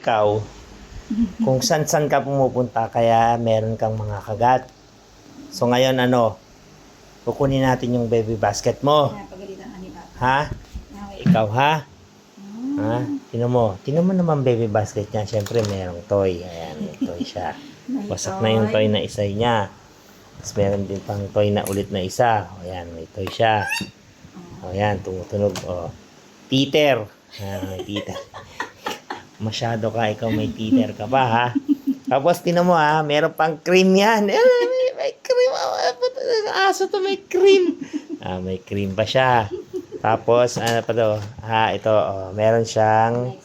ikaw, kung san-san ka pumupunta, kaya meron kang mga kagat. So ngayon kukunin natin yung baby basket mo. Pinapagalitan ka ni Papa. Ha? Okay. Ikaw ha? Ha? Tingnan mo naman baby basket niya. Siyempre merong toy. Ayan, may toy siya. May Wasak na yung toy na isa niya. Tapos meron din pang toy na ulit na isa. Ayan, may toy siya. Ayan, tumutunog. Teeter. Ayan, may teeter. Masyado ka, ikaw may teeter ka pa ha. Tapos tinan mo ha, meron pang cream yan. May cream. Aso to may cream. May cream pa siya. Tapos ano pa to? Ito meron siyang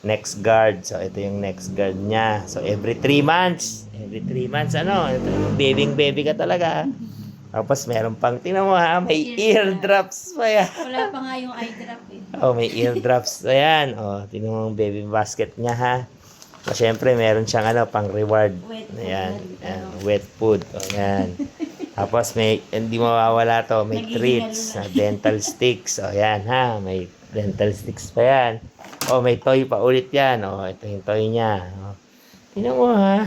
next guard. So ito yung next guard niya. So every 3 months. Every 3 months baby ka talaga. Tapos meron pang tingnan mo ha, may eardrops pa yan. Wala pa nga yung eye drop eh. May eardrops. Ayan. Tingnan mo ang baby basket niya ha. So, syempre, meron siyang pang reward. Ayan. Wet food. Ayan. Tapos, hindi mawawala to. May treats. Dental sticks. Ayan ha. May dental sticks pa yan. May toy pa ulit yan. Ito yung toy niya. Tingnan mo ha.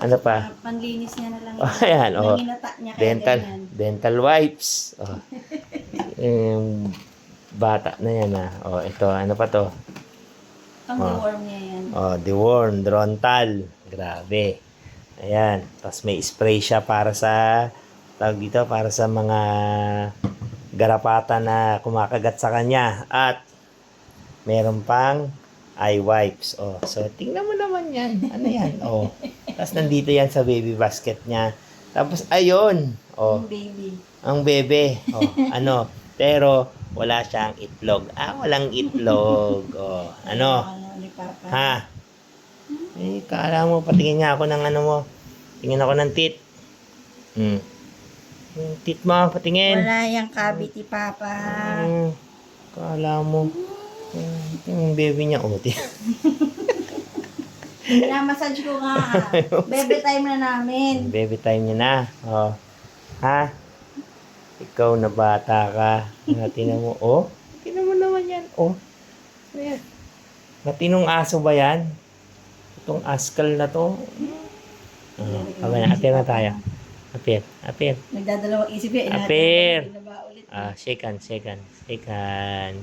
Ano pa? Panlinis niya na lang. Ayan. Niya dental wipes. Yung bata na yan ha. Ito. Ano pa to? Ang deworm niya yan. Deworm, Drontal. Grabe. Ayan. Tapos may spray siya para sa para sa mga garapata na kumakagat sa kanya. At meron pang eye wipes. So tingnan mo naman yan. Ano yan? Tapos nandito yan sa baby basket niya. Tapos ayun. Ang baby. Ang bebe. Pero wala siyang itlog. Walang itlog. Ano? Ni Papa. Ha? Kala mo, patingin nga ako ng mo. Tingin ako ng tit. Yung tit mo, patingin. Wala yung cavity, Papa. Kala mo. Yung baby niya, Pinamassage ko nga. Baby time na namin. Baby time niya na. Ha? Ikaw na bata ka. Tingnan mo. Tingnan mo naman yan. Ayan. Matinong aso ba yan? Itong askal na to. Apir na tayo. Apir. Nagdadalawang isip yan. Apir. Ulit. Shake hand. Shake hand.